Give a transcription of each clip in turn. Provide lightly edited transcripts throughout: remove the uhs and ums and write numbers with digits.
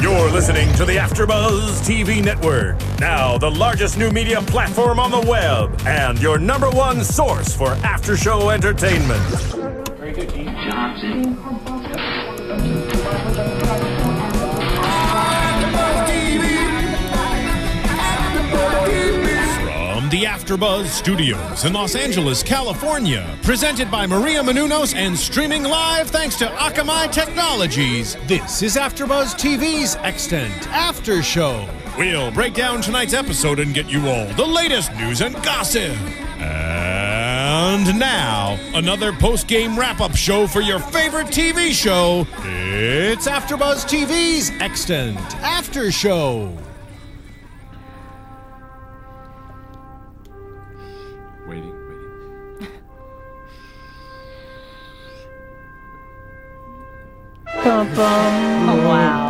You're listening to the AfterBuzz TV network, now the largest new media platform on the web, and your #1 source for after-show entertainment. Very good, Dean Johnson. From the AfterBuzz Studios in Los Angeles, California, presented by Maria Menounos and streaming live thanks to Akamai Technologies, this is AfterBuzz TV's Extant After Show. We'll break down tonight's episode and get you all the latest news and gossip. And now, another post-game wrap-up show for your favorite TV show. It's AfterBuzz TV's Extant After Show. Waiting. Bum, bum. Oh, wow.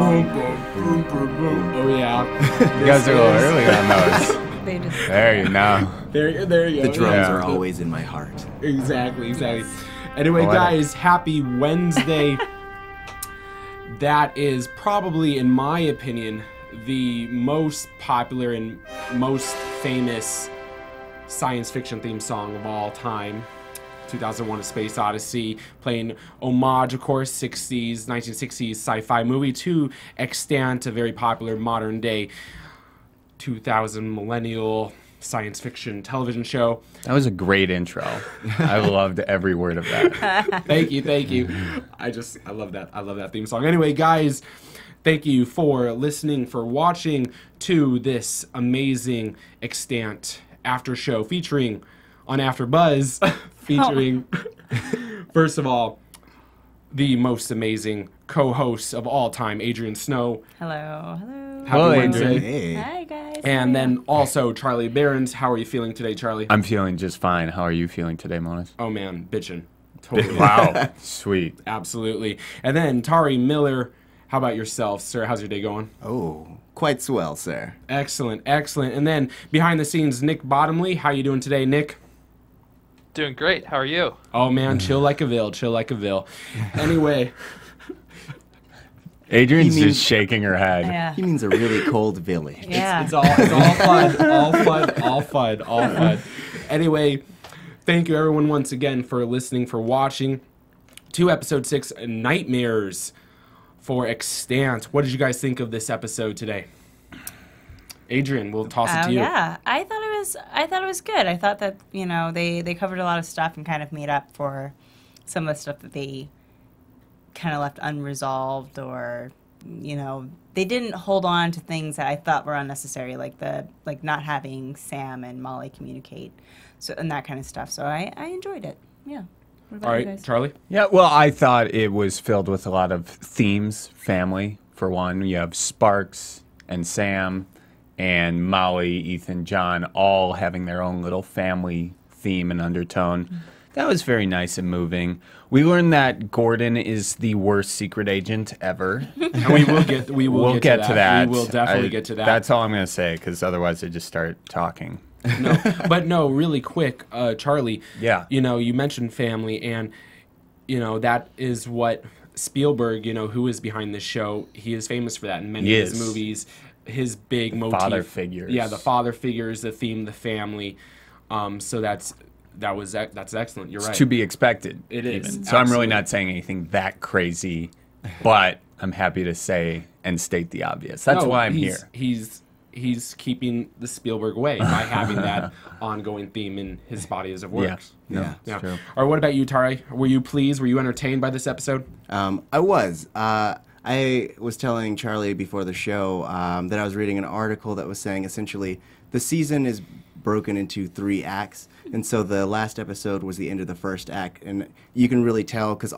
Oh, yeah. You guys are a little early on those. They just... There you know. There you go. The drums Yeah. are always in my heart. Exactly. Anyway, guys, happy Wednesday. That is probably, in my opinion, the most popular and most famous science fiction theme song of all time. 2001: A Space Odyssey, playing homage, of course, 1960s sci-fi movie to Extant, a very popular modern day 2000 millennial science fiction television show. That was a great intro. I loved every word of that. Thank you. I love that. I love that theme song. Anyway, guys, thank you for listening, for watching to this amazing Extant after show featuring on AfterBuzz, featuring, first of all, the most amazing co-host of all time, Adrian Snow. Hello. Happy Wednesday. Hey. Hi, guys. And then also Charlie Berens. How are you feeling today, Charlie? I'm feeling just fine. How are you feeling today, Monis? Oh man, bitchin'. Totally. Wow. Sweet. Absolutely. And then Tauri Miller. How about yourself, sir? How's your day going? Oh, quite swell, sir. Excellent. And then behind the scenes, Nick Bottomley. How you doing today, Nick? Doing great. How are you? Oh man, chill like a Ville. Anyway. Adrian's He means- just shaking her head. Yeah. He means a really cold village. Yeah. It's all fun. Anyway, thank you everyone once again for listening, for watching to episode 6, Nightmares for Extant. What did you guys think of this episode today? Adrian, we'll toss it to you. Yeah, I thought it was good. I thought that, they covered a lot of stuff and kind of made up for some of the stuff that they kind of left unresolved, or they didn't hold on to things that I thought were unnecessary, like not having Sam and Molly communicate, and that kind of stuff. So I enjoyed it. Yeah. What about All you right, guys? Charlie? Yeah, well, I thought it was filled with a lot of themes. Family, for one. You have Sparks and Sam and Molly, Ethan, John, all having their own little family theme and undertone. Mm-hmm. That was very nice and moving. We learned that Gordon is the worst secret agent ever. And we will get We'll get to that. We will definitely get to that. That's all I'm going to say, because otherwise I just start talking. No, really quick, Charlie. Yeah. You mentioned family, and that is what Spielberg, who is behind this show, he is famous for that in many of his movies. His big motif, father figures. Yeah, the father figures, the theme, the family. So that's excellent. You're right. It's to be expected. It is. Even. So I'm really Absolutely. not saying anything that crazy, but I'm happy to say and state the obvious. That's why I'm here. He's keeping the Spielberg way by having that ongoing theme in his bodies of works. Yeah. It's true. All right, what about you, Tari? Were you pleased? Were you entertained by this episode? I was. I was telling Charlie before the show that I was reading an article that was saying essentially the season is broken into 3 acts, and so the last episode was the end of the first act, and you can really tell because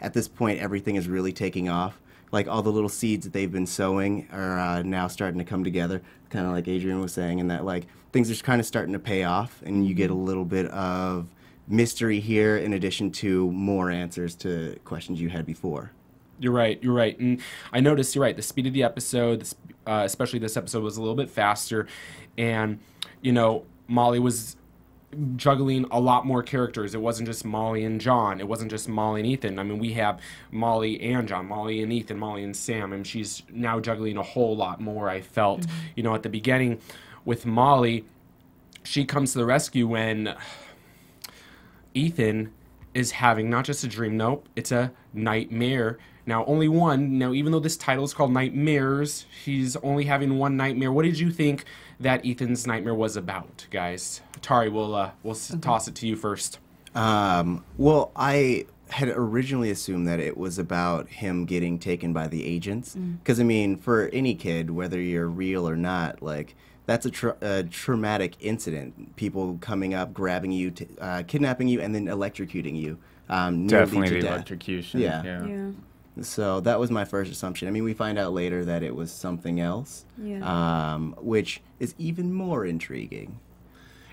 at this point everything is really taking off. Like all the little seeds that they've been sowing are now starting to come together, kind of like Adrian was saying, and that like things are kind of starting to pay off, and you get a little bit of mystery here in addition to more answers to questions you had before. You're right. And I noticed, you're right, the speed of the episode, especially this episode, was a little bit faster. And, Molly was juggling a lot more characters. It wasn't just Molly and John. It wasn't just Molly and Ethan. I mean, we have Molly and John, Molly and Ethan, Molly and Sam, and she's now juggling a whole lot more, I felt. You know, at the beginning with Molly, she comes to the rescue when Ethan is having not just a dream, nope, it's a nightmare. Now, only one. Now, even though this title is called Nightmares, he's only having one nightmare. What did you think that Ethan's nightmare was about, guys? Tauri, we'll toss it to you first. Well, I had originally assumed that it was about him getting taken by the agents. Because, I mean, for any kid, whether you're real or not, like, that's a traumatic incident. People coming up, grabbing you, kidnapping you, and then electrocuting you. Definitely the death. electrocution. Yeah. So that was my first assumption. I mean, we find out later that it was something else, which is even more intriguing.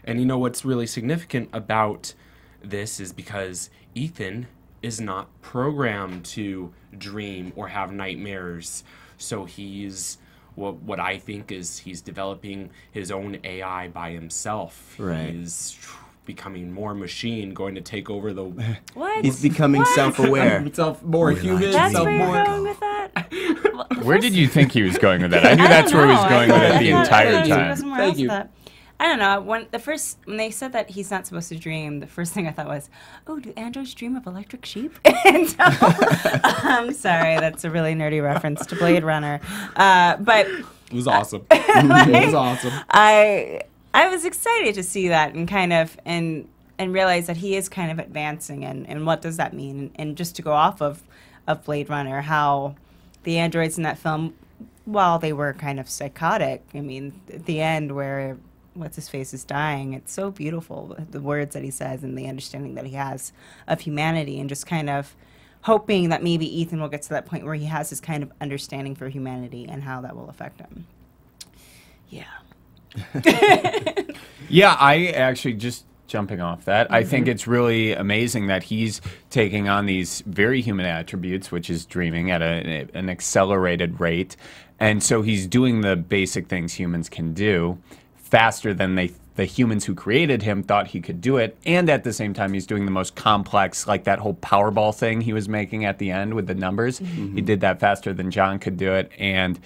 And you know what's really significant about this is because Ethan is not programmed to dream or have nightmares. So he's, what I think is he's developing his own AI by himself. Right. He's becoming more machine, going to take over the... What? He's becoming self-aware. more human. That's self where you're more... going with that? Where did you think he was going with that? I knew that's where he was going with it the entire time. Thank you. I don't know. When they said that he's not supposed to dream, the first thing I thought was, "Oh, do androids dream of electric sheep?" And so, I'm sorry, that's a really nerdy reference to Blade Runner, but It was awesome. It was awesome. I was excited to see that and kind of and realize that he is kind of advancing and what does that mean, and just to go off of Blade Runner, how the androids in that film, while they were kind of psychotic, I mean, at the end where what's his face is dying, it's so beautiful, the words that he says and the understanding that he has of humanity, and just kind of hoping that maybe Ethan will get to that point where he has this kind of understanding for humanity and how that will affect him. Yeah. Yeah, I actually, just jumping off that, I think it's really amazing that he's taking on these very human attributes, which is dreaming at an accelerated rate. And so he's doing the basic things humans can do faster than the humans who created him thought he could do it. And at the same time, he's doing the most complex, like that whole Powerball thing he was making at the end with the numbers. He did that faster than John could do it. And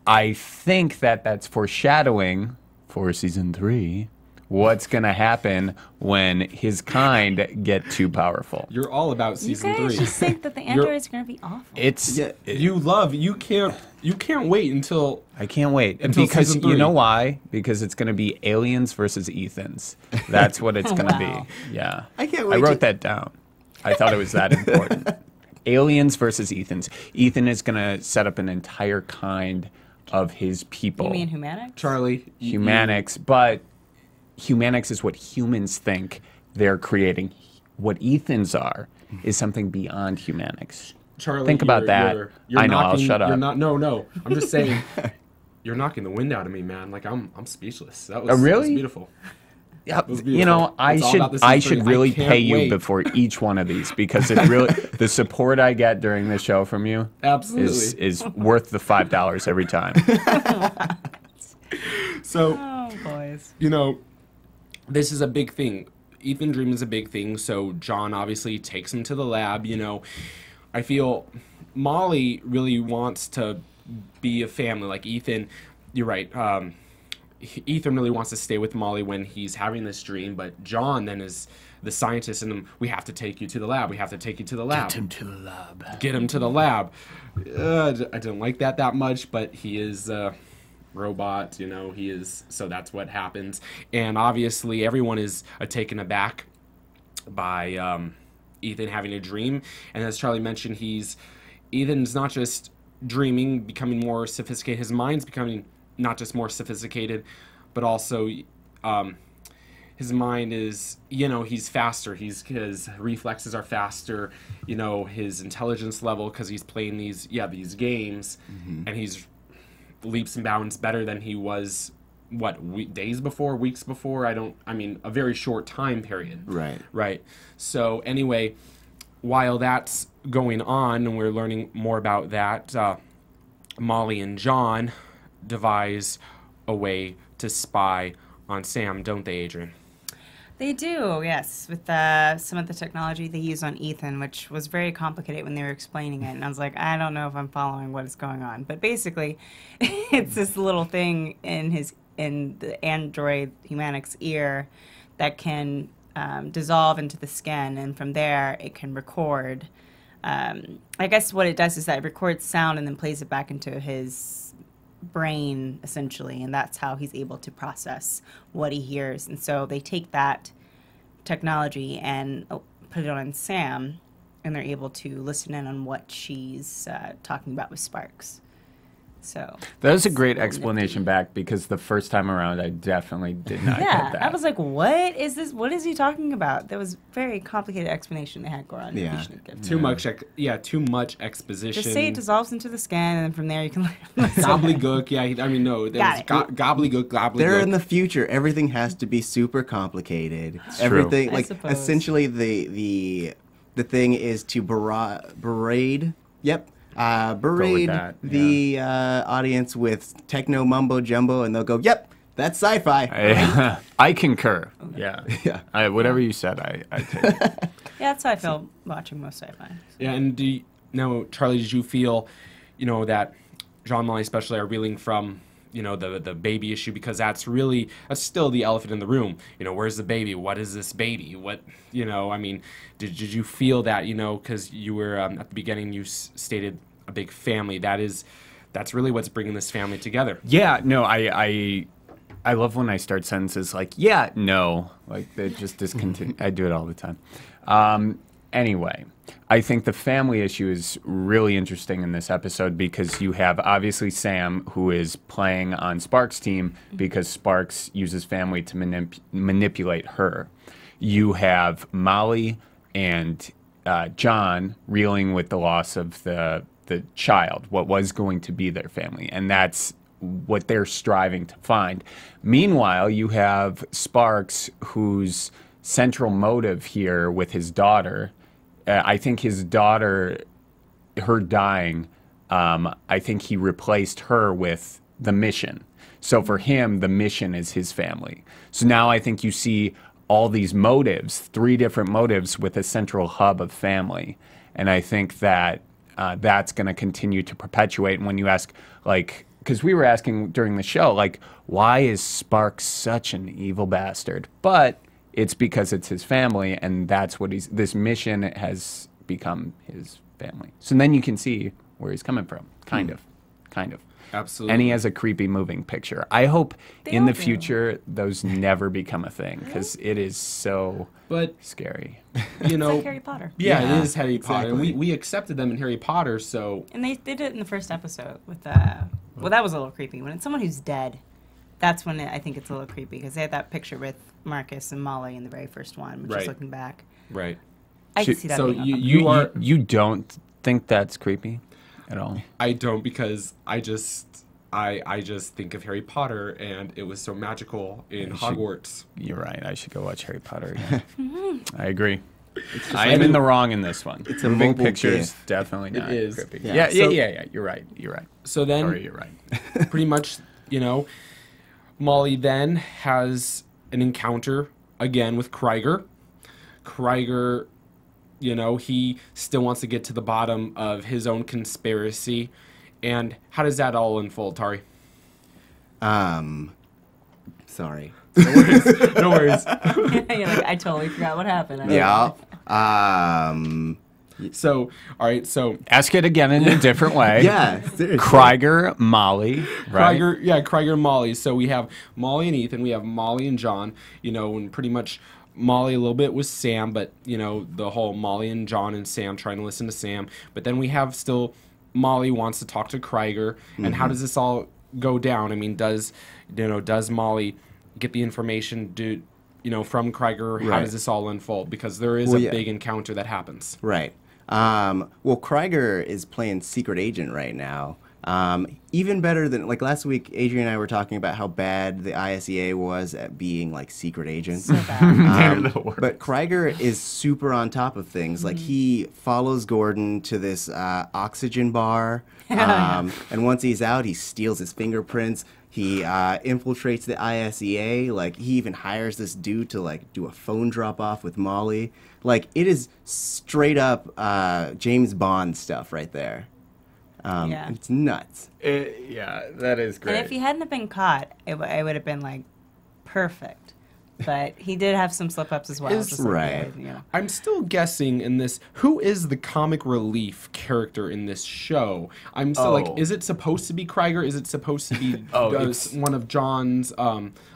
I think that that's foreshadowing for season 3 what's going to happen when his kind get too powerful. You're all about season 3. You guys just think that the androids are going to be awful. It's You can't wait until... I can't wait. Until Because season you 3. know why? Because it's going to be aliens versus Ethans. That's what it's going to Wow. be. Yeah. I can't I wait wrote to- that down. I thought it was that important. Aliens versus Ethans. Ethan is going to set up an entire kind of his people. You mean humanics? Charlie... Humanics, but humanics is what humans think they're creating. What Ethans are is something beyond humanics. Charlie, Think about that. I know, I'll shut up. No. I'm just saying, you're knocking the wind out of me, man. Like I'm speechless. That was really? That was beautiful. Yeah, was you know, beautiful. It's all about the I season should 3. really I can't pay you wait. before each one of these because it really the support I get during the show from you Absolutely. is worth the $5 every time. So, Oh, boys. you know, this is a big thing. Ethan Dream is a big thing, so John obviously takes him to the lab, you know. I feel Molly really wants to be a family. Like Ethan, you're right, Ethan really wants to stay with Molly when he's having this dream, but John then is the scientist, and we have to take you to the lab. We have to take you to the lab. Get him to the lab. Get him to the lab. I didn't like that much, but he is a robot, you know, he is, so that's what happens. And obviously everyone is taken aback by Ethan having a dream. And as Charlie mentioned, Ethan's not just dreaming, becoming more sophisticated. His mind's becoming not just more sophisticated, but also his mind is, you know, he's faster. His reflexes are faster, you know, his intelligence level, because he's playing these games, and he's leaps and bounds better than he was, days before, weeks before? I mean, a very short time period. Right. So anyway, while that's going on and we're learning more about that, Molly and John devise a way to spy on Sam, don't they, Adrian? They do, yes, with some of the technology they use on Ethan, which was very complicated when they were explaining it. And I was like, I don't know if I'm following what is going on. But basically, it's this little thing in the android Humanix ear that can dissolve into the skin, and from there it can record. I guess what it does is that it records sound and then plays it back into his brain, essentially, and that's how he's able to process what he hears. And so they take that technology and put it on Sam, and they're able to listen in on what she's talking about with Sparks. So that was a great explanation back, because the first time around I definitely did not get that. I was like, what is this? What is he talking about? There was very complicated explanation they had going on. Yeah. Too much exposition. Just say it dissolves into the skin, and then from there you can Gobbledygook, gobbledygook. They're in the future. Everything has to be super complicated. Everything, I like, suppose. essentially the thing is to berate. Yep. Berate the audience with techno mumbo jumbo, and they'll go, "Yep, that's sci-fi." I concur. Yeah, yeah. Whatever you said, I take it. Yeah, that's how I feel watching most sci-fi. So. Yeah, and now, Charlie, did you feel, that John and Molly especially are reeling from, the baby issue, because that's still the elephant in the room. Where's the baby? What is this baby? What, did you feel that, because you were, at the beginning, you stated a big family. That's really what's bringing this family together. Yeah, no, I love when I start sentences like, yeah, no, like they just discontinue. I do it all the time. Anyway, I think the family issue is really interesting in this episode, because you have obviously Sam, who is playing on Sparks' team because Sparks uses family to manipulate her. You have Molly and John reeling with the loss of the child, what was going to be their family, and that's what they're striving to find. Meanwhile, you have Sparks, whose central motive here with his daughter, I think his daughter, her dying, I think he replaced her with the mission. So for him, the mission is his family. So now I think you see all these motives, 3 different motives with a central hub of family. And I think that that's going to continue to perpetuate. And when you ask, like, because we were asking during the show, like, why is Sparks such an evil bastard? But it's because it's his family, and that's what this mission has become his family. So then you can see where he's coming from, kind of. Absolutely. And he has a creepy moving picture. I hope in the future those never become a thing, because it is so scary. It's like Harry Potter. Yeah, it is Harry Potter. And we accepted them in Harry Potter, so... And they did it in the first episode with well, that was a little creepy. When it's someone who's dead, that's when I think it's a little creepy, because they had that picture with Marcus and Molly in the very first one, which is looking back. Right. I can see that so being you don't think that's creepy at all? I don't, because I just think of Harry Potter, and it was so magical in Hogwarts. You're right. I should go watch Harry Potter again. I agree. I am in the wrong in this one. It's a moving mobile picture GIF. is definitely not creepy. Yeah. Yeah. You're right. So then, Sorry, you're right. pretty much, Molly then has an encounter again with Kiger. Kiger, he still wants to get to the bottom of his own conspiracy. And how does that all unfold, Tauri? Sorry. No worries. You're like, I totally forgot what happened. Yeah. So, all right, so... Ask it again in a different way. Yeah, seriously. Kiger, Molly, right? Kiger, Molly. So we have Molly and Ethan. We have Molly and John, and pretty much Molly a little bit with Sam, but, the whole Molly and John and Sam trying to listen to Sam. But then we have still Molly wants to talk to Kiger. And how does this all go down? I mean, does Molly get the information from Kiger? How does this all unfold? Because there is a big encounter that happens. Right. Well, Kiger is playing secret agent right now. Even better than, like, last week, Adrian and I were talking about how bad the ISEA was at being, like, secret agents. So bad. But Kiger is super on top of things. Like, he follows Gordon to this oxygen bar. And once he's out, he steals his fingerprints. He infiltrates the ISEA. Like, he even hires this dude to, like, do a phone drop-off with Molly. Like, it is straight up James Bond stuff right there. Yeah. It's nuts. Yeah, that is great. And if he hadn't have been caught, it would have been, like, perfect. But he did have some slip-ups as well. Just like right. you know. I'm still guessing in this, who is the comic relief character in this show? I'm still like, is it supposed to be Kiger? Is it supposed to be one of John's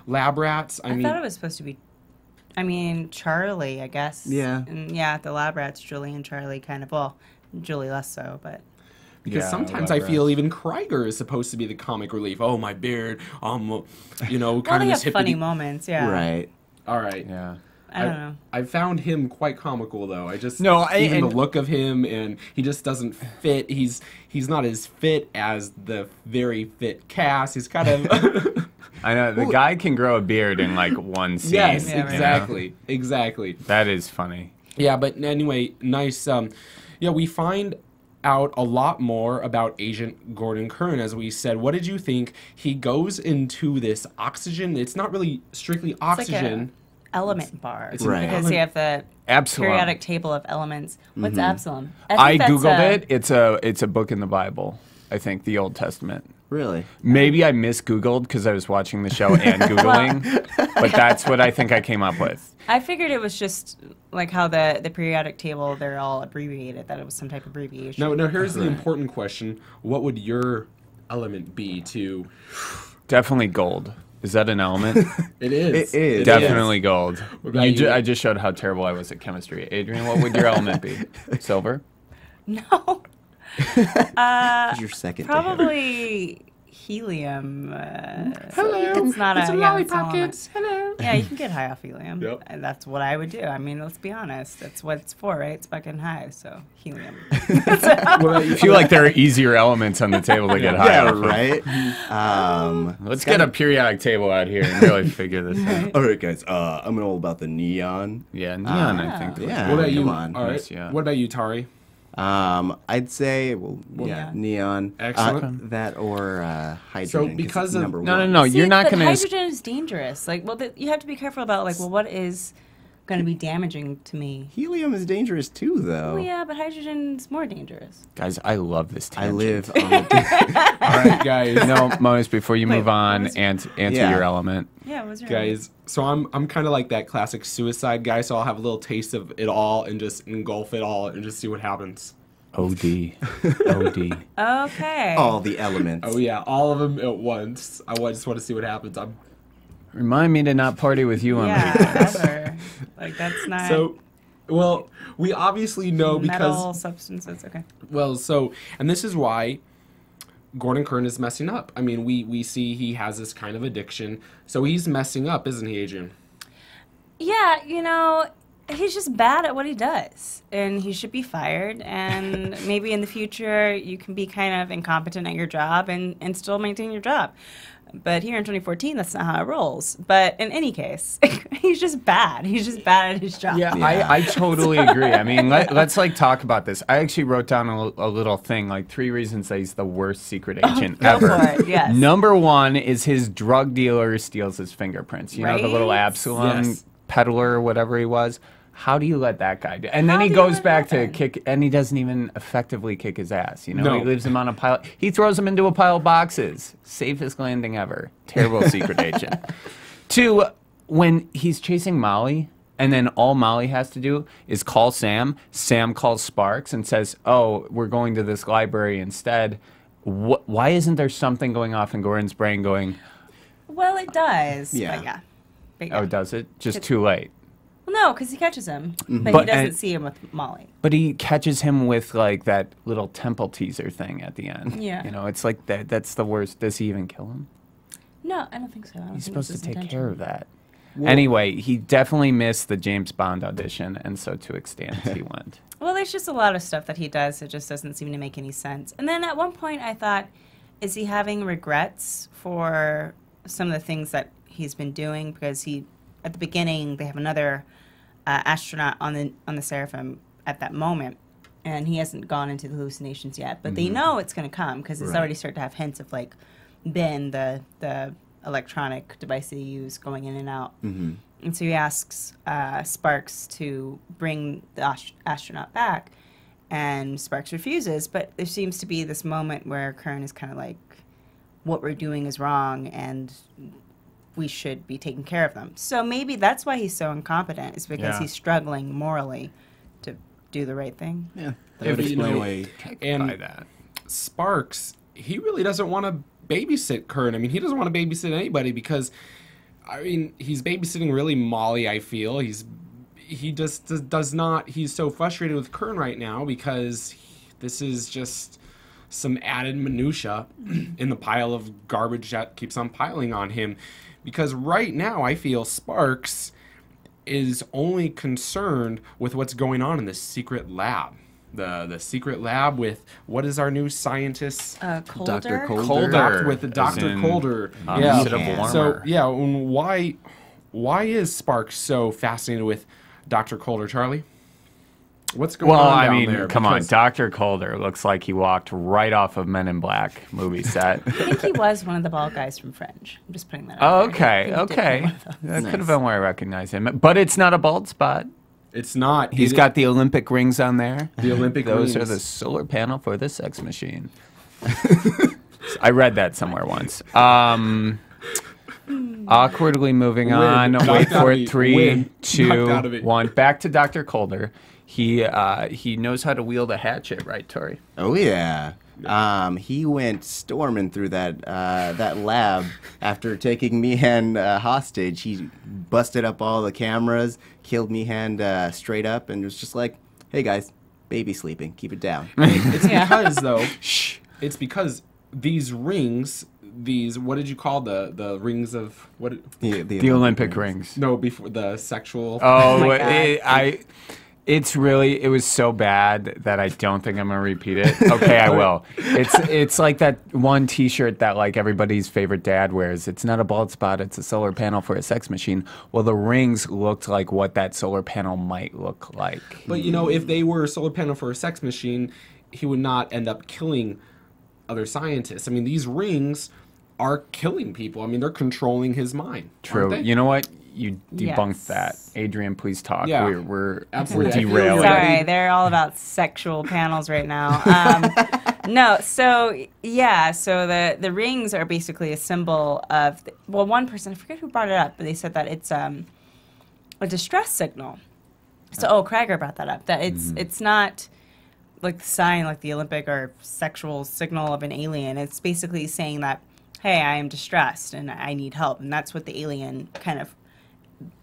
lab rats? I thought it was supposed to be, Charlie, I guess. Yeah. And yeah, the lab rats, Julie and Charlie kind of, well, Julie less so, but... Because sometimes I feel even Kiger is supposed to be the comic relief. Oh, my beard, you know, kind they of this have funny moments, yeah. Right. All right. Yeah. I don't know. I found him quite comical, though. The look of him, and he just doesn't fit. He's not as fit as the very fit Cass. He's kind of... I know, the guy can grow a beard in, like, one scene. Yes, Yeah, right. exactly. Exactly. That is funny. Yeah, but anyway, nice. We find out a lot more about Agent Gordon Kern, as we said. What did you think? He goes into this oxygen. It's not really strictly oxygen. Like element bar. It's Right. Because you have the Absalom. periodic table of elements. What's Absalom? I think that's Googled it. It's a book in the Bible, I think, the Old Testament. Really? Maybe I mis-Googled because I was watching the show and Googling, but that's what I think I came up with. I figured it was just like how the periodic table, they're all abbreviated, that it was some type of abbreviation. No, here's the important question. What would your element be to... Definitely gold. Is that an element? It is. It is. Definitely gold. about you? I just showed how terrible I was at chemistry. Adrian, what would your element be? Silver? No. Who's your second? to him? Probably helium. Hello. It's not a lollipop. Hello. Yeah, you can get high off helium. Yep. And that's what I would do. I mean, let's be honest. That's what it's for, right? It's fucking high, so helium. I feel like there are easier elements on the table to get high Yeah, off of. right. Let's get a periodic table out here and really figure this out. All right, guys. I'm all about the neon. Yeah, neon, I think. Yeah. What about you? Come on. All right. Yes, yeah. What about you, Tari? I'd say, neon. Excellent. That or hydrogen. So 'cause because it's of- number No, one. no, you're not but going to... hydrogen is dangerous. Like, well, you have to be careful about, like, well, what is going to be damaging to me? Helium is dangerous too, though. Oh, yeah, but hydrogen's more dangerous. Guys, I love this I tangent. live on the All right, guys. No, Monis, before you move on, what was- answer Yeah. your element. Yeah, what's your Guys, so I'm kind of like that classic suicide guy, so I'll have a little taste of it all and just engulf it all and just see what happens. OD. OD. Okay. all the elements. Oh yeah, all of them at once. Just want to see what happens. Remind me to not party with you on the Yeah, weekends. ever. Like, that's not So, well, we obviously know metal because substances. Okay. and this is why Gordon Kern is messing up. I mean, we see he has this kind of addiction, so he's messing up, isn't he, Adrian? Yeah, he's just bad at what he does, and he should be fired. And maybe in the future you can be kind of incompetent at your job and still maintain your job. But here in 2014, that's not how it rolls. But in any case, he's just bad. He's just bad at his job. Yeah, I totally agree. I mean, let's talk about this. I actually wrote down a little thing, like 3 reasons that he's the worst secret agent Go ever. for it, yes. Number 1 is his drug dealer steals his fingerprints. You know, the little Right? Absalom Yes. peddler or whatever he was. How do you let that guy do? And then How he do you goes let back that to happen? kick, and he doesn't even effectively kick his ass. You know, No. he leaves him on a pile. He throws him into a pile of boxes. Safest landing ever. Terrible secret agent. 2, when he's chasing Molly, and then all Molly has to do is call Sam. Sam calls Sparks and says, "Oh, we're going to this library instead." Why isn't there something going off in Gordon's brain going, Well, it does. Yeah. But yeah. But yeah. "Oh, does it? Just too late." Well, no, because he catches him, but But- he doesn't and- see him with Molly. But he catches him with like that little temple teaser thing at the end. Yeah. You know, it's like that's the worst. Does he even kill him? No, I don't think so. I don't He's think supposed it's to his take intention. care of that. Anyway, he definitely missed the James Bond audition, and so to Extant he went. Well, there's just a lot of stuff that he does that just doesn't seem to make any sense. And then at one point I thought, is he having regrets for some of the things that he's been doing? Because at the beginning, they have another astronaut on the Seraphim at that moment, and he hasn't gone into the hallucinations yet. But they know it's going to come because it's already started to have hints of like bin, the electronic device they use going in and out. Mm-hmm. And so he asks Sparks to bring the astronaut back, and Sparks refuses. But there seems to be this moment where Kern is kind of like, what we're doing is wrong, and we should be taking care of them. So maybe that's why he's so incompetent, is because he's struggling morally to do the right thing. Yeah, that would explain why. And By that. Sparks, he really doesn't want to babysit Kern. I mean, he doesn't want to babysit anybody because, I mean, he's babysitting really Molly, I feel. He just does not, he's so frustrated with Kern right now because this is just some added minutia in the pile of garbage that keeps on piling on him. Because right now, I feel Sparks is only concerned with what's going on in the secret lab. The secret lab with, what is our new scientist? Coulter? Dr. Coulter. Coulter. With Dr. Coulter. Yeah. So, yeah, why is Sparks so fascinated with Dr. Coulter, Charlie? What's going on down there? Come on. Dr. Coulter looks like he walked right off of Men in Black movie set. I think he was one of the bald guys from Fringe. I'm just putting that Oh, out there. okay, okay. That could have been where I recognize him. But it's not a bald spot. It's not. He's got the Olympic rings on there. the Olympic rings. Those are the solar panel for the sex machine. I read that somewhere once. Awkwardly moving on. Wait for it. 3, 2, 1. Back to Dr. Coulter. He knows how to wield a hatchet, right, Tori? Oh yeah. He went storming through that lab after taking Meehan hostage. He busted up all the cameras, killed Meehan straight up, and was just like, "Hey guys, baby sleeping, keep it down." It's because though. It's because these rings. These, what did you call the rings of what? The Olympic rings. No, before the sexual. Oh, it was so bad that I don't think I'm gonna repeat it. Okay, I will. It's like that one T-shirt that like everybody's favorite dad wears. It's not a bald spot. It's a solar panel for a sex machine. Well, the rings looked like what that solar panel might look like. But you know, if they were a solar panel for a sex machine, he would not end up killing other scientists. I mean, these rings are killing people. I mean, they're controlling his mind. True. You know what? You debunked that. Adrian, please talk. Yeah. We're Absolutely. derailing. Sorry, they're all about sexual panels right now. No, so yeah, so the rings are basically a symbol of, one person, I forget who brought it up, but they said that it's a distress signal. So, Kiger brought that up, that it's not like the sign like the Olympic or sexual signal of an alien. It's basically saying that, hey, I am distressed and I need help. And that's what the alien kind of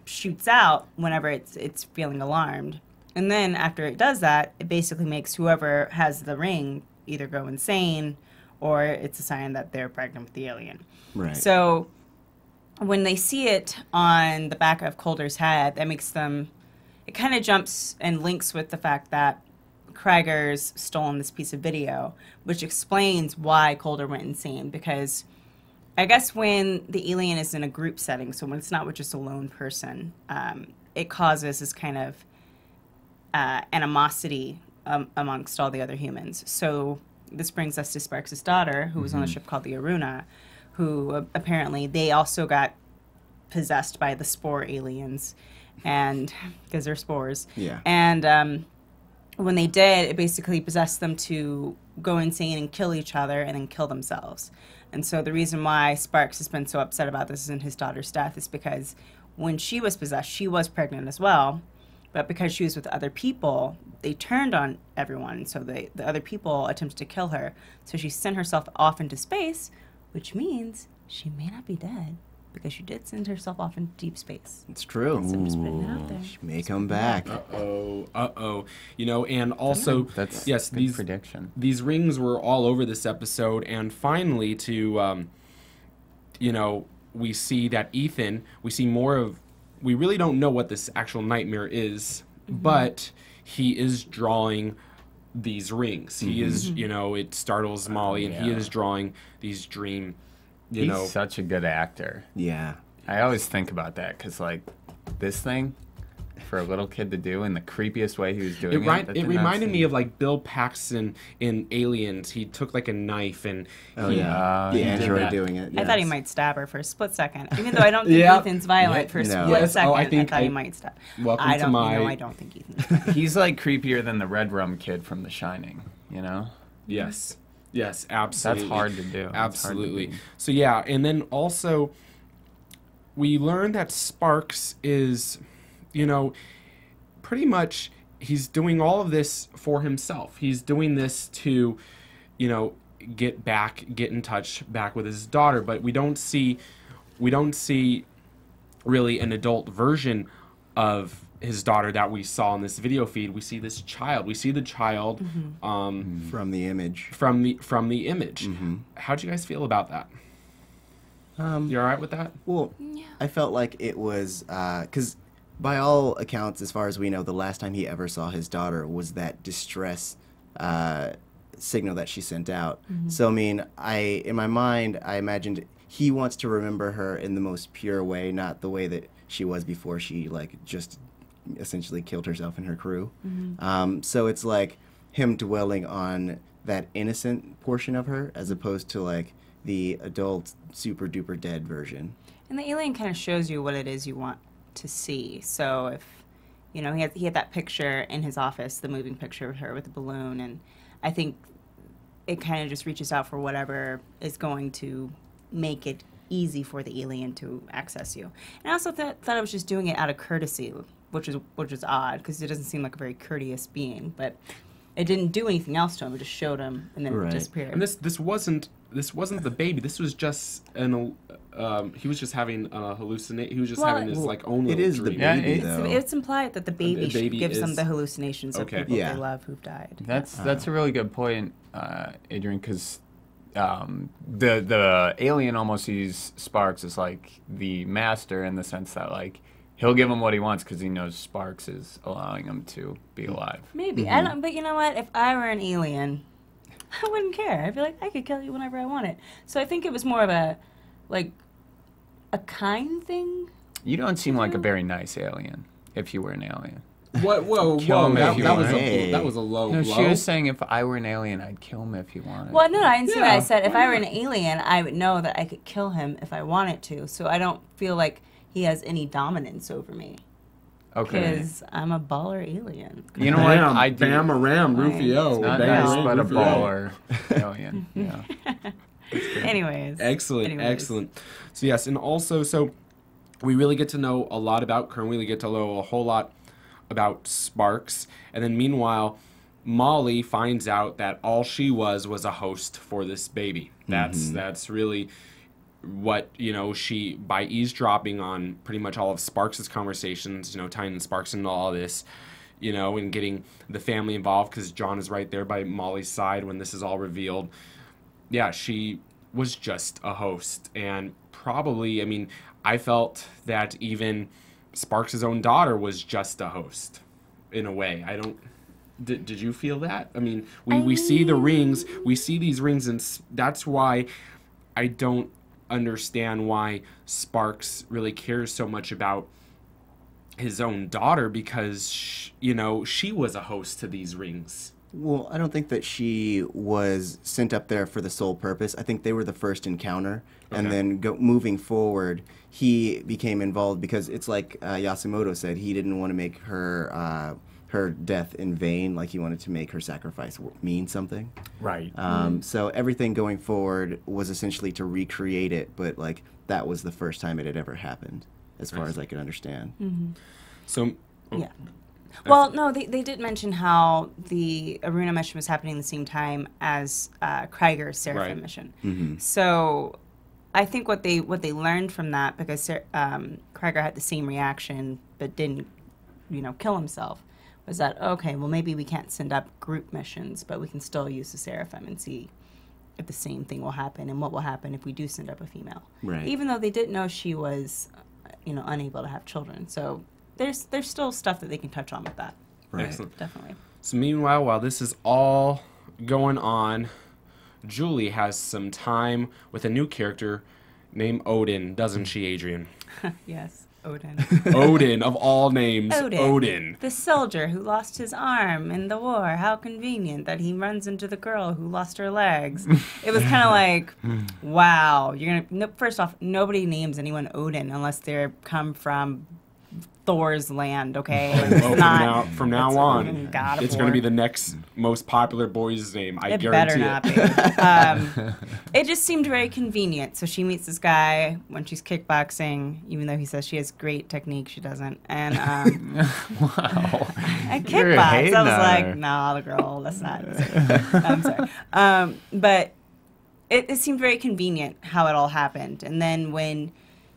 shoots out whenever it's feeling alarmed. And then after it does that, it basically makes whoever has the ring either go insane or it's a sign that they're pregnant with the alien. Right. So when they see it on the back of Coulter's head, that makes them, it kind of jumps and links with the fact that Kiger's stolen this piece of video, which explains why Coulter went insane. Because I guess when the alien is in a group setting, so when it's not with just a lone person, it causes this kind of animosity amongst all the other humans. So this brings us to Sparks' daughter, who was on a ship called the Aruna, who apparently they also got possessed by the spore aliens, and because they're spores. Yeah. And when they did, it basically possessed them to go insane and kill each other and then kill themselves. And so the reason why Sparks has been so upset about this and his daughter's death is because when she was possessed, she was pregnant as well. But because she was with other people, they turned on everyone. So the other people attempted to kill her. So she sent herself off into space, which means she may not be dead because she did send herself off into deep space. It's true. So I'm just putting it out there. She may come back. Uh-oh. You know, and also, That's yes, good these prediction. These rings were all over this episode, and finally to, you know, we see that Ethan, we see more of, we really don't know what this actual nightmare is, but he is drawing these rings. He is, you know, it startles Molly, and he is drawing these dream, you know. He's such a good actor. Yeah. I always think about that because, like, this thing, for a little kid to do in the creepiest way he was doing it. It reminded me of like Bill Paxton in Aliens. He took like a knife and the android doing it. I thought he might stab her for a split second, even though I don't think Ethan's violent for a split second. I thought he might stab. Welcome to my. I don't think Ethan. He's like creepier than the Red Rum kid from The Shining. You know? Yes. Yes, absolutely. That's hard to do. Absolutely. So yeah, and then also we learned that Sparks is, you know, pretty much he's doing all of this for himself. He's doing this to, you know, get in touch back with his daughter, but we don't see really an adult version of his daughter that we saw in this video feed. We see this child. We see the child from the image. From the image. How'd you guys feel about that? You all right with that? Well, yeah. I felt like it was because by all accounts, as far as we know, the last time he ever saw his daughter was that distress signal that she sent out. So I mean, in my mind, I imagined he wants to remember her in the most pure way, not the way that she was before she like just essentially killed herself and her crew. So it's like him dwelling on that innocent portion of her as opposed to like the adult super duper dead version. And the alien kind of shows you what it is you want to see. So if, you know, he had that picture in his office, the moving picture of her with the balloon, and I think it kind of just reaches out for whatever is going to make it easy for the alien to access you. And I also thought I was just doing it out of courtesy, which is odd because it doesn't seem like a very courteous being, but it didn't do anything else to him. It just showed him and then it disappeared. And this wasn't the baby. This was just he was just having a hallucination. He was just having this like own little dream. It is the baby, though. It's implied that the baby gives them the hallucinations of people they love who've died. That's a really good point, Adrian, because the alien almost sees Sparks as like the master in the sense that like he'll give him what he wants because he knows Sparks is allowing him to be alive. Maybe. I don't. But you know what? If I were an alien, I wouldn't care. I'd be like, I could kill you whenever I want it. So I think it was more of a kind thing. You don't seem like a very nice alien if you were an alien. What? Whoa! That was a low blow. No, she was saying if I were an alien, I'd kill him if you wanted. Well, no, I didn't say what I said. If I were an alien, I would know that I could kill him if I wanted to. So I don't feel like he has any dominance over me. Okay. Because I'm a baller alien. You know what? I do. Bam-a-ram, Rufio. It's not nice, but a baller alien. Yeah. Anyways. Excellent. So yes, and also, so we really get to know a lot about Kern. We really get to know a whole lot about Sparks. And then meanwhile, Molly finds out that all she was a host for this baby. That's really what, you know, she, by eavesdropping on pretty much all of Sparks' conversations, you know, tying in Sparks into all this, you know, and getting the family involved because John is right there by Molly's side when this is all revealed. Yeah, she was just a host. And probably, I mean, I felt that even Sparks' own daughter was just a host in a way. I don't... Did you feel that? I mean, we see the rings. We see these rings, and that's why I don't understand why Sparks really cares so much about his own daughter because, you know, she was a host to these rings. Well, I don't think that she was sent up there for the sole purpose. I think they were the first encounter, and then moving forward, he became involved because it's like Yasumoto said, he didn't want to make her death in vain, like he wanted to make her sacrifice mean something. Right. So everything going forward was essentially to recreate it, but like that was the first time it had ever happened, as far as I could understand. So... Yeah. Well, no, they did mention how the Aruna mission was happening at the same time as Kiger's Seraphim mission. So I think what they learned from that, because Kiger had the same reaction but didn't, you know, kill himself, was that, okay, well, maybe we can't send up group missions, but we can still use the Seraphim and see if the same thing will happen and what will happen if we do send up a female. Right. Even though they didn't know she was, you know, unable to have children. So there's still stuff that they can touch on with that. Right. Excellent. Definitely. So meanwhile, while this is all going on, Julie has some time with a new character named Odin, doesn't she, Adrian? Yes. Odin. Odin, of all names. Odin. The soldier who lost his arm in the war. How convenient that he runs into the girl who lost her legs. It was kind of like, wow. First off, nobody names anyone Odin unless they come from Thor's land, okay? From now on, it's going to be the next most popular boy's name. I guarantee it. Better not be. It just seemed very convenient. So she meets this guy when she's kickboxing, even though he says she has great technique, she doesn't. And Wow. at kickbox, I was like, nah, the girl, that's not. I'm sorry. But it seemed very convenient how it all happened. And then when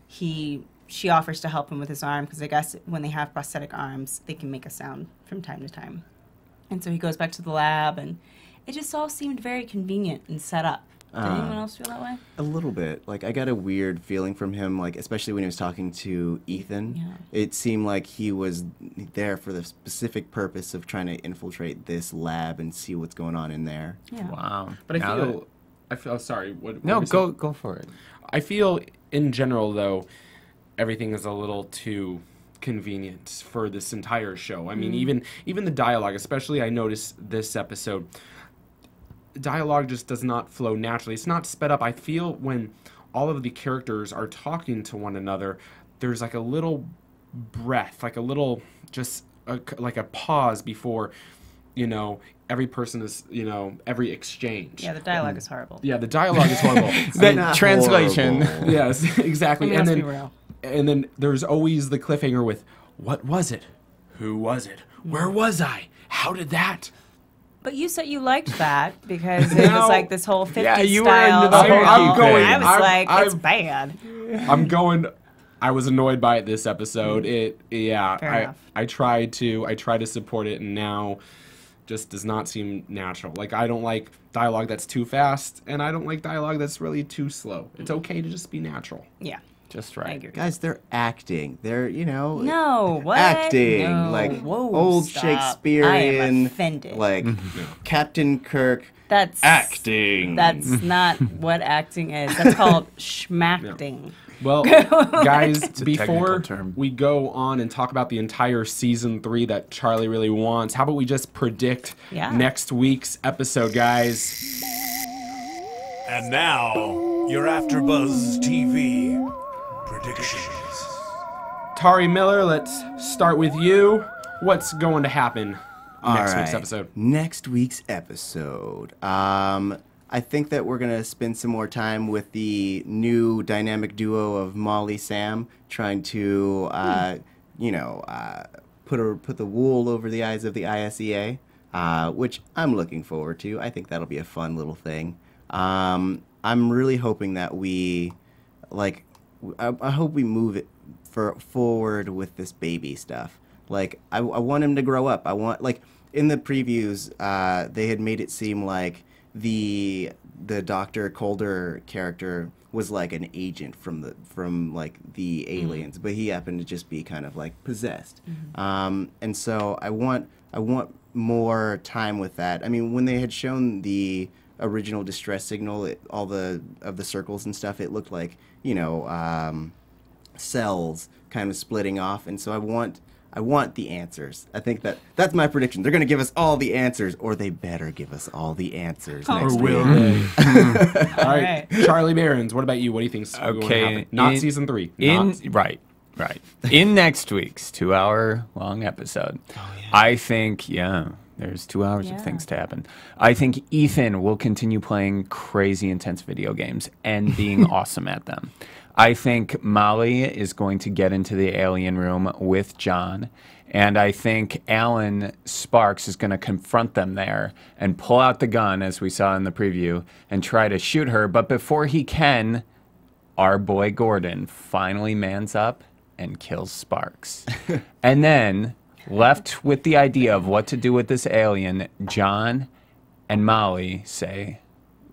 she offers to help him with his arm, because I guess when they have prosthetic arms, they can make a sound from time to time. And so he goes back to the lab, and it just all seemed very convenient and set up. Did anyone else feel that way? A little bit. Like, I got a weird feeling from him, like, especially when he was talking to Ethan. Yeah. It seemed like he was there for the specific purpose of trying to infiltrate this lab and see what's going on in there. Yeah. Wow. But I feel sorry. No, go for it. I feel, in general, though, everything is a little too convenient for this entire show. I mean, even the dialogue, especially I noticed this episode, dialogue just does not flow naturally. It's not sped up. I feel when all of the characters are talking to one another, there's like a little breath, like a little like a pause before, every person is, every exchange. Yeah, the dialogue is horrible. Yeah, the dialogue is horrible. The translation. Yes, exactly. Let's be real. And then there's always the cliffhanger with, what was it? Who was it? Where was I? How did that? But you said you liked that because it was like this whole 50s Yeah, you were style. into the whole I'm going- I was I'm- like, it's I'm- bad. I was annoyed by it this episode. Fair enough. I tried to support it, and now just does not seem natural. Like, I don't like dialogue that's too fast, and I don't like dialogue that's really too slow. It's okay to just be natural. Yeah. Just I right. agree. Guys, they're acting. They're, No, what? acting. No. Like Whoa, old stop. Shakespearean. I am offended. Like Captain Kirk. That's Acting. That's not what acting is. That's called schmacting. Well, guys, a technical before term. we go on and talk about the entire season 3 that Charlie really wants, how about we just predict next week's episode, guys? And now, your AfterBuzz TV predictions. Tauri Miller, let's start with you. What's going to happen next week's episode? Next week's episode. I think that we're going to spend some more time with the new dynamic duo of Molly Sam trying to, put the wool over the eyes of the ISEA, which I'm looking forward to. I think that'll be a fun little thing. I'm really hoping that I hope we move it forward with this baby stuff. Like, I want him to grow up. I want, like, in the previews, they had made it seem like the Dr. Calder character was like an agent from the aliens, but he happened to just be kind of like possessed. And so I want more time with that. I mean, when they had shown the original distress signal, all the circles and stuff, it looked like cells kind of splitting off, and so I want the answers. I think that's my prediction. They're going to give us all the answers, or they better give us all the answers next week. Will they? All right, Charlie Berens, what about you? What do you think's going to happen? Not season 3. Right. In next week's 2-hour-long episode, I think, there's 2 hours of things to happen. I think Ethan will continue playing crazy intense video games and being awesome at them. I think Molly is going to get into the alien room with John, and I think Alan Sparks is going to confront them there and pull out the gun, as we saw in the preview, and try to shoot her. But before he can, our boy Gordon finally mans up and kills Sparks. And then, left with the idea of what to do with this alien, John and Molly say,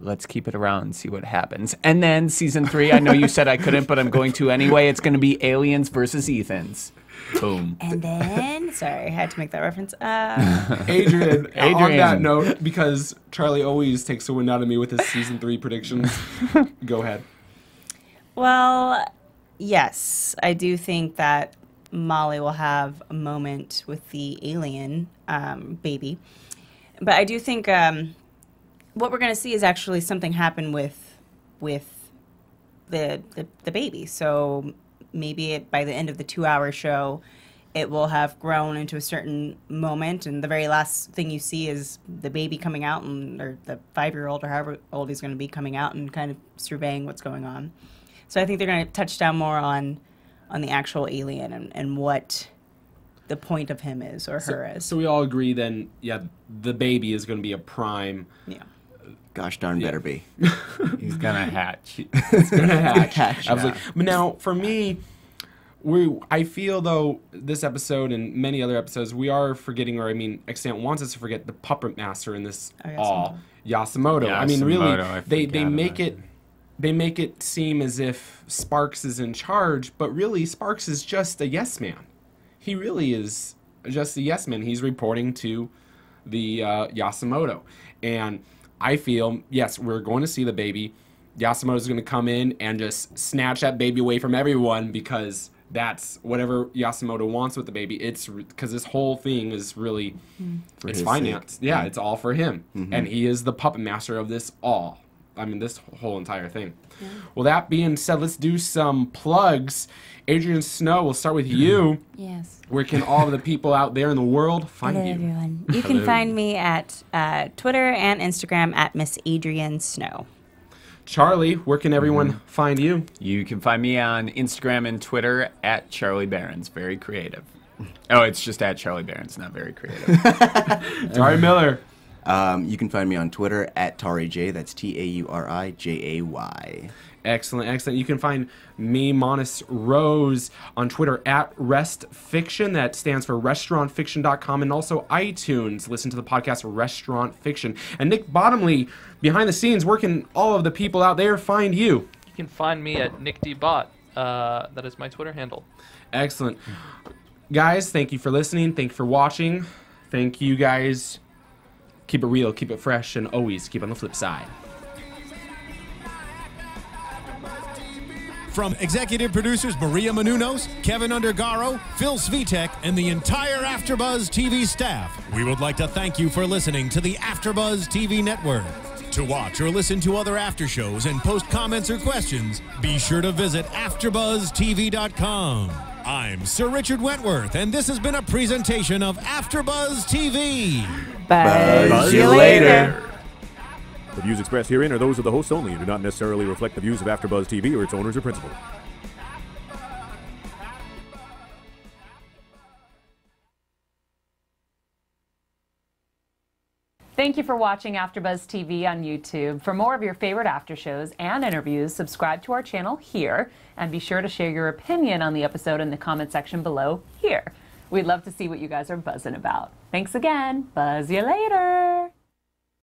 let's keep it around and see what happens. And then season 3, I know you said I couldn't, but I'm going to anyway. It's going to be aliens versus Ethans. Boom. And then, sorry, I had to make that reference. Adrian, on that note, because Charlie always takes the wind out of me with his season 3 predictions, go ahead. Well, yes, I do think that Molly will have a moment with the alien baby. But I do think what we're going to see is actually something happen with the baby. So maybe by the end of the 2-hour show, it will have grown into a certain moment, and the very last thing you see is the baby coming out, or the 5-year-old or however old he's going to be coming out and kind of surveying what's going on. So I think they're going to touch down more on the actual alien and what the point of him is or her is. So we all agree then, yeah, the baby is going to be a prime. Yeah. Gosh darn better be. He's gonna hatch. It's going to hatch. Absolutely. But now, for me, I feel, though, this episode and many other episodes, we are forgetting, or I mean, Extant wants us to forget the puppet master in this Yasumoto. I mean, really, they make it seem as if Sparks is in charge, but really, Sparks is just a yes man. He really is just a yes man. He's reporting to the Yasumoto. And I feel, yes, we're going to see the baby. Yasumoto's going to come in and just snatch that baby away from everyone, because that's whatever Yasumoto wants with the baby. It's because this whole thing is really, it's finance. Sake. Yeah, it's all for him. And he is the puppet master of this all. I mean, this whole entire thing. Yeah. Well, that being said, let's do some plugs. Adrian Snow, we'll start with you. Yes. Where can all of the people out there in the world find Hello, you? Everyone. You can find me at Twitter and Instagram at Miss Adrian Snow. Charlie, where can everyone find you? You can find me on Instagram and Twitter at Charlie Berens. Very creative. Oh, it's just at Charlie Berens, not very creative. Tauri Miller. You can find me on Twitter at TauriJ. That's Taurijay. Excellent, excellent. You can find me, Monis Rose, on Twitter at RestFiction. That stands for restaurantfiction.com, and also iTunes. Listen to the podcast Restaurant Fiction. And Nick Bottomley, behind the scenes, where can all of the people out there find you? You can find me at NickDBot. That is my Twitter handle. Excellent. Guys, thank you for listening. Thank you for watching. Thank you, guys. Keep it real, keep it fresh, and always keep on the flip side. From executive producers Maria Menounos, Kevin Undergaro, Phil Svitek, and the entire AfterBuzz TV staff, we would like to thank you for listening to the AfterBuzz TV network. To watch or listen to other after shows and post comments or questions, be sure to visit AfterBuzzTV.com. I'm Sir Richard Wentworth, and this has been a presentation of AfterBuzz TV. Buzz you later. The views expressed herein are those of the hosts only and do not necessarily reflect the views of AfterBuzz TV or its owners or principals. Thank you for watching AfterBuzz TV on YouTube. For more of your favorite after shows and interviews, subscribe to our channel here, and be sure to share your opinion on the episode in the comment section below here. We'd love to see what you guys are buzzing about. Thanks again. Buzz you later.